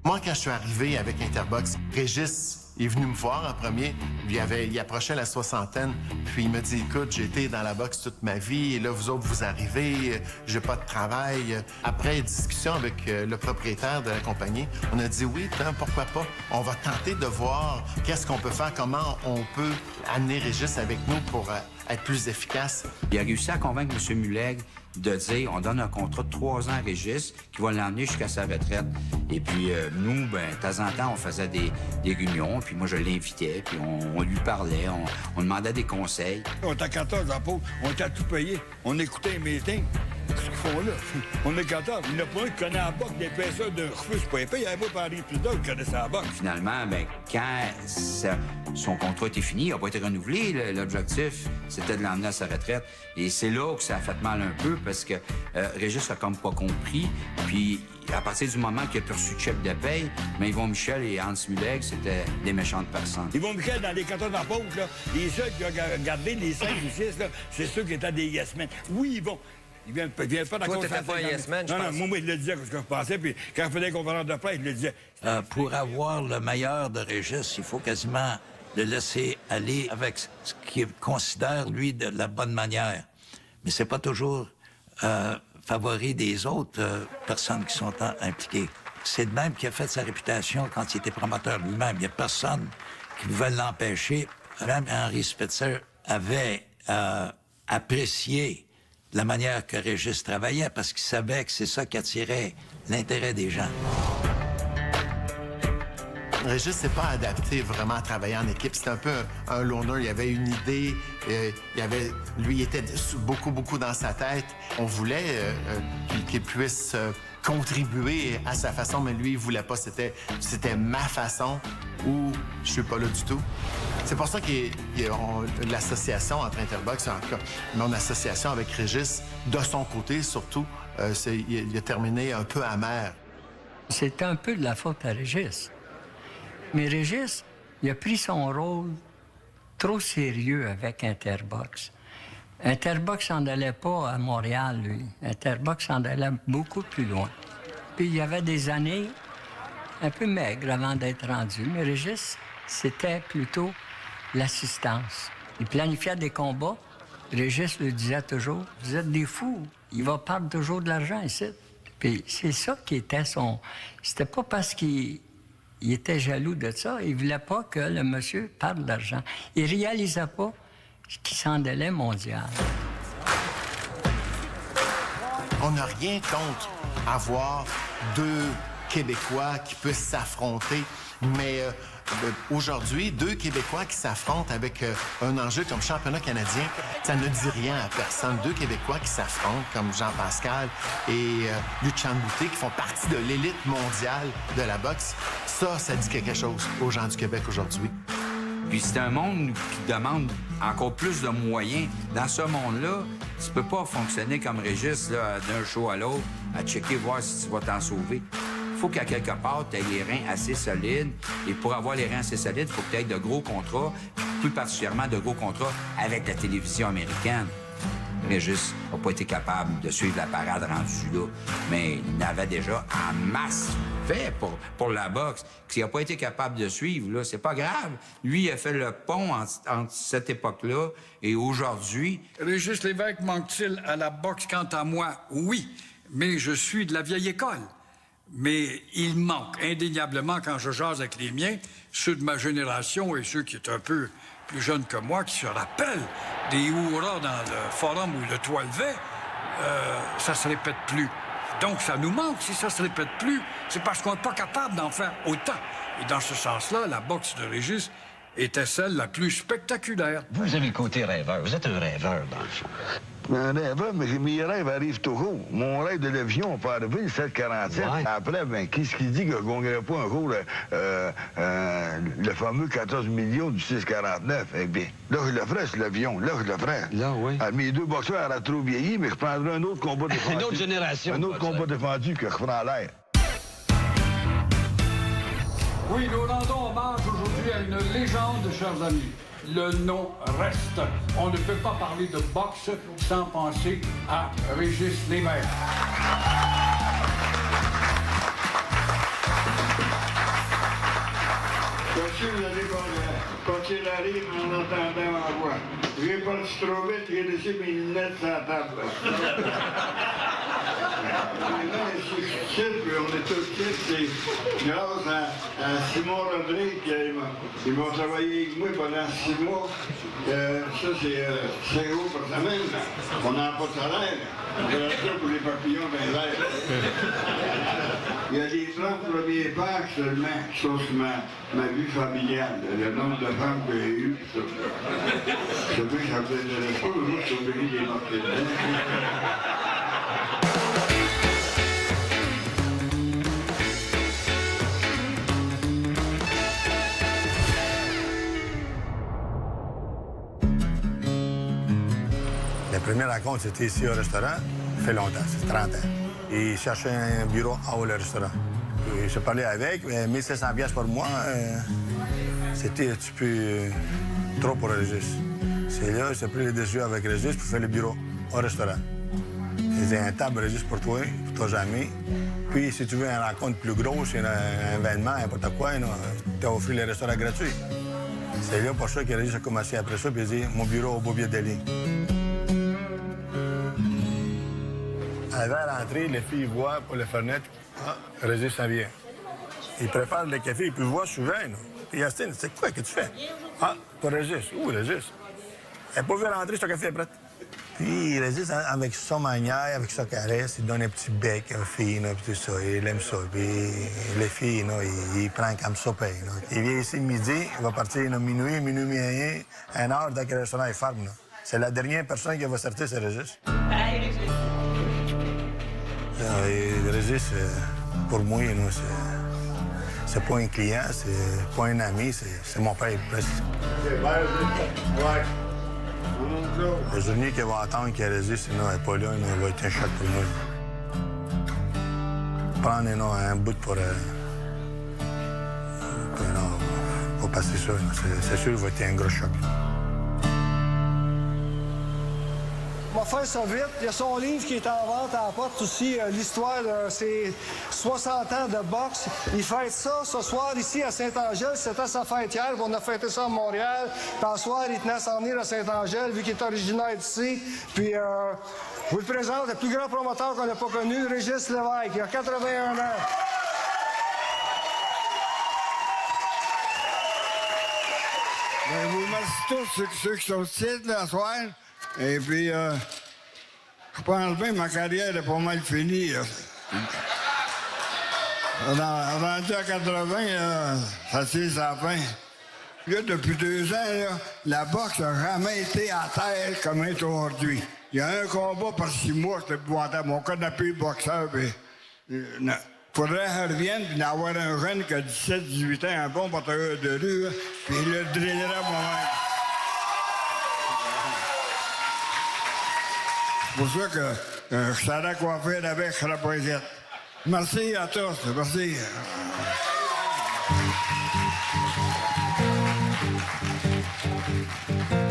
Moi, quand je suis arrivé avec Interbox, Régis est venu me voir en premier. Il approchait la soixantaine. Puis il me dit, écoute, j'ai été dans la boxe toute ma vie. Et là, vous autres, vous arrivez. J'ai pas de travail. Après discussion avec le propriétaire de la compagnie, on a dit, oui, pourquoi pas? On va tenter de voir qu'est-ce qu'on peut faire, comment on peut amener Régis avec nous pour être plus efficace. Il a réussi à convaincre M. Muleg de dire on donne un contrat de 3 ans à Régis qui va l'emmener jusqu'à sa retraite. Et puis nous, ben, de temps en temps, on faisait des réunions, puis moi, je l'invitais, puis on lui parlait, on demandait des conseils. On était à 14 en pause, on était à tout payé, on écoutait les meetings. Qu'est-ce qu'ils font là? On est 14. Il n'y en a pas un qui connaît la boxe, des pêcheurs de refus pas épais. Il n'y avait pas Paris plus d'autres qui connaissaient la boxe. Finalement, ben, quand son contrat était fini, il n'a pas été renouvelé. L'objectif, c'était de l'emmener à sa retraite. Et c'est là que ça a fait mal un peu parce que Régis a comme pas compris. Puis, à partir du moment qu'il a perçu le chèque de paye, mais Yvon Michel et Hans Muleg, c'était des méchantes personnes. Yvon Michel, dans les 14 en pause, là, les seuls qui ont gardé les 5 ou 6, c'est ceux qui étaient des yes-men. Oui, Yvon. Il vient faire la Toi, t'étais pas un yes-man, je pense. Non, moi, il le disait ce que je pensais, puis quand il faisait des conférences de presse, il le disait. Pour avoir le meilleur de Régis, il faut quasiment le laisser aller avec ce qu'il considère, lui, de la bonne manière. mais c'est pas toujours favori des autres personnes qui sont impliquées. C'est de même qui a fait sa réputation quand il était promoteur lui-même. Il n'y a personne qui pouvait l'empêcher. Même Henri Spitzer avait apprécié la manière que Régis travaillait parce qu'il savait que c'est ça qui attirait l'intérêt des gens. Régis s'est pas adapté vraiment à travailler en équipe. C'était un peu un loner. Il avait une idée. Lui, il était beaucoup dans sa tête. On voulait qu'il puisse contribuer à sa façon, mais lui, il voulait pas. C'était ma façon ou je suis pas là du tout. C'est pour ça que l'association entre Interbox, en tout cas, mon association avec Régis, de son côté surtout, il a terminé un peu amer. C'était un peu de la faute à Régis. Mais Régis, il a pris son rôle trop sérieux avec Interbox. Interbox n'en allait pas à Montréal, lui. Interbox en allait beaucoup plus loin. Puis il y avait des années un peu maigres avant d'être rendu. Mais Régis, c'était plutôt l'assistance. Il planifiait des combats. Régis lui disait toujours, « Vous êtes des fous. Il va perdre toujours de l'argent ici. » Puis c'est ça qui était son... C'était pas parce qu'il était jaloux de ça. Il voulait pas que le monsieur perde de l'argent. Il réalisait pas qu'il s'en allait mondial. On n'a rien contre avoir deux Québécois qui puissent s'affronter, mais aujourd'hui, deux Québécois qui s'affrontent avec un enjeu comme championnat canadien, ça ne dit rien à personne. Deux Québécois qui s'affrontent comme Jean-Pascal et Lucien Boutet, qui font partie de l'élite mondiale de la boxe, ça dit quelque chose aux gens du Québec aujourd'hui. Puis c'est un monde qui demande encore plus de moyens. Dans ce monde-là, tu peux pas fonctionner comme Régis, là, d'un show à l'autre, à checker, voir si tu vas t'en sauver. Il faut qu'à quelque part, tu aies les reins assez solides. Et pour avoir les reins assez solides, il faut que tu aies de gros contrats, plus particulièrement de gros contrats avec la télévision américaine. Régis n'a pas été capable de suivre la parade rendue là, mais il n'avait déjà en masse fait pour la boxe. S'il n'a pas été capable de suivre, là, c'est pas grave. Lui, il a fait le pont entre cette époque-là et aujourd'hui. Régis Lévesque manque-t-il à la boxe? Quant à moi, oui, mais je suis de la vieille école. Mais il manque indéniablement, quand je jase avec les miens, ceux de ma génération et ceux qui étaient un peu plus jeunes que moi, qui se rappellent des hurrahs dans le forum où le toit levait, ça se répète plus. Donc, ça nous manque. Si ça se répète plus, c'est parce qu'on n'est pas capable d'en faire autant. Et dans ce sens-là, la boxe de Régis était celle la plus spectaculaire. Vous avez le côté rêveur. Vous êtes un rêveur, dans le fond. Un rêveur, mais mes rêves arrivent toujours. Mon rêve de l'avion, on peut arriver le 747. Ouais. Après, ben, qui dit que je ne gagnerait pas un jour le fameux 14 millions du 649? Eh bien, là, je le ferais sur l'avion. Là, je le ferais. Là, oui. Mes deux boxeurs auraient trop vieilli, mais je prendrais un autre combat défendu. Une autre génération. Un autre combat défendu que je ferais en l'air. Oui, nous rendons hommage aujourd'hui à une légende, chers amis. Le nom reste. On ne peut pas parler de boxe sans penser à Régis Lévesque. Quand il arrive en entendant ma voix, j'ai pas le strobette, j'ai laissé mes lunettes sur la table. On est tous c'est grâce à Simon Rodrigue qui m'a travaillé avec moi pendant 6 mois. Ça, c'est 5 euros par semaine. On n'a pas de salaire. On fait ça pour les papillons dans l'air. Il y a des 30 premières pages seulement qui sont sur ma vie familiale. Le nombre de femmes que j'ai eues. Je sais que ça vous intéresse pas, mais moi, je suis obligé de les marquer dedans. La première rencontre, c'était ici au restaurant. Ça fait longtemps, c'est 30 ans. Et il cherchait un bureau en haut le restaurant. Et je parlais avec, 1500 piastres par mois, c'était un petit peu trop pour Régis. C'est là, j'ai pris les décisions avec Régis pour faire le bureau au restaurant. Il disait un table Régis pour toi jamais. Puis si tu veux une rencontre plus grosse, un événement, n'importe quoi, tu as offert le restaurant gratuit. C'est là pour ça que Régis a commencé après ça, puis il dit mon bureau au Beau-Vieux-Delhi. Avant l'entrée, les filles voient pour les fenêtres. Ah, Régis s'en vient. Il prépare le café, il peut voir souvent. Là. Puis Yastine, c'est quoi que tu fais? Ah, toi, Régis. Où, Régis? Elle n'a pas vu rentrer, ton café est prêt. Puis Régis, avec sa manière, avec sa caresse, il donne un petit bec aux filles, puis tout ça. Il aime ça. Puis les filles, il prend comme ça, paye. Il vient ici midi, il va partir minuit et rien, 1 heure dès que le restaurant est ferme. Là. C'est la dernière personne qui va sortir, c'est Régis. Régis, pour moi, c'est pas un client, c'est pas un ami, c'est mon père presque. Le journée qu'il va attendre qu'il Régis, sinon elle n'est pas là, il va être un choc pour moi. Prendre un bout pour passer ça, c'est sûr qu'il va être un gros choc. On va faire ça vite. Il y a son livre qui est en vente à la porte aussi, l'histoire de ses 60 ans de boxe. Il fête ça ce soir ici à Saint-Angèle. C'était sa fête hier, on a fêté ça à Montréal. Puis ce soir, il tenait à s'en venir à Saint-Angèle, vu qu'il est originaire d'ici. Puis, je vous le présente, le plus grand promoteur qu'on n'a pas connu, Régis Lévesque. Il a 81 ans. Bien, vous remercie tous ceux qui sont ici, là, ce soir. Et puis, je pense bien ma carrière est pas mal finie. Rendu à 80, ça tire sa fin. Là, depuis 2 ans, là, la boxe n'a jamais été à terre comme elle est aujourd'hui. Il y a un combat par 6 mois, c'était épouvantable. Mon canapé boxeur, puis... faudrait que je revienne puis d'avoir un jeune qui a 17-18 ans, un bon batteur de rue, puis il le drainerait moi-même. C'est pour ça que je savais quoi faire avec la poésiette. Merci à tous. Merci.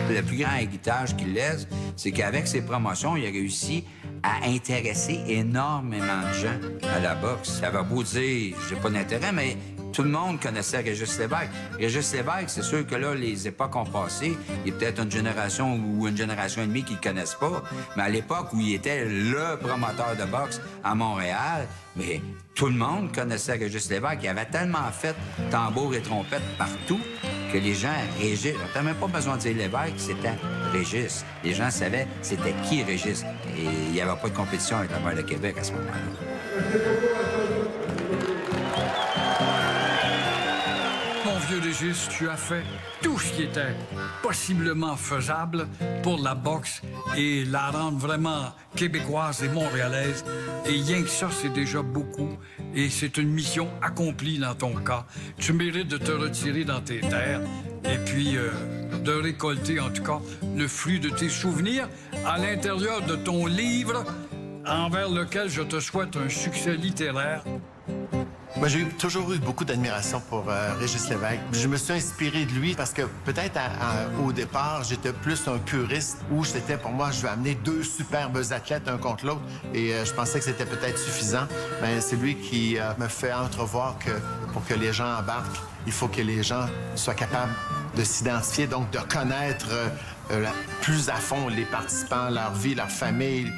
Le plus grand héritage qu'il laisse, c'est qu'avec ses promotions, il a réussi à intéresser énormément de gens à la boxe. Ça va beau dire, j'ai pas d'intérêt, mais tout le monde connaissait Régis Lévesque. Régis Lévesque, c'est sûr que là, les époques ont passé. Il y a peut-être une génération ou une génération et demie qui ne le connaissent pas. Mais à l'époque où il était le promoteur de boxe à Montréal, mais tout le monde connaissait Régis Lévesque. Il avait tellement fait tambour et trompette partout que les gens, Régis, t'as même pas besoin de dire Lévesque, c'était Régis. Les gens savaient c'était qui Régis. Et il n'y avait pas de compétition avec la Maire de Québec à ce moment-là. Mon vieux Régis, tu as fait tout ce qui était possiblement faisable pour la boxe et la rendre vraiment québécoise et montréalaise. Et rien que ça, c'est déjà beaucoup. Et c'est une mission accomplie dans ton cas. Tu mérites de te retirer dans tes terres et puis de récolter, en tout cas, le fruit de tes souvenirs à l'intérieur de ton livre envers lequel je te souhaite un succès littéraire. Moi, j'ai toujours eu beaucoup d'admiration pour Régis Lévesque. Je me suis inspiré de lui parce que peut-être au départ, j'étais plus un puriste où c'était pour moi, je vais amener 2 superbes athlètes un contre l'autre et je pensais que c'était peut-être suffisant. Mais c'est lui qui me fait entrevoir que pour que les gens embarquent, il faut que les gens soient capables de s'identifier, donc de connaître plus à fond les participants, leur vie, leur famille,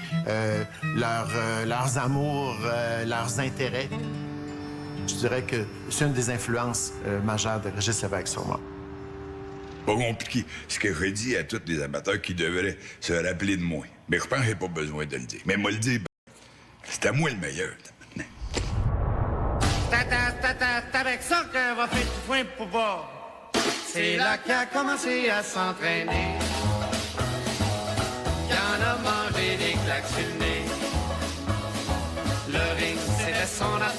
leurs amours, leurs intérêts. Je dirais que c'est une des influences majeures de Régis Lévesque sur moi. Pas compliqué. Ce que je dis à tous les amateurs qui devraient se rappeler de moi. Mais je pense que j'ai pas besoin de le dire. Mais moi le dire, c'est à moi le meilleur, maintenant. C'est avec ça que va faire du point pour pouvoir. C'est là qu'il a commencé à s'entraîner. Il en a mangé des claques sur le nez. Le ring, c'était son affaire.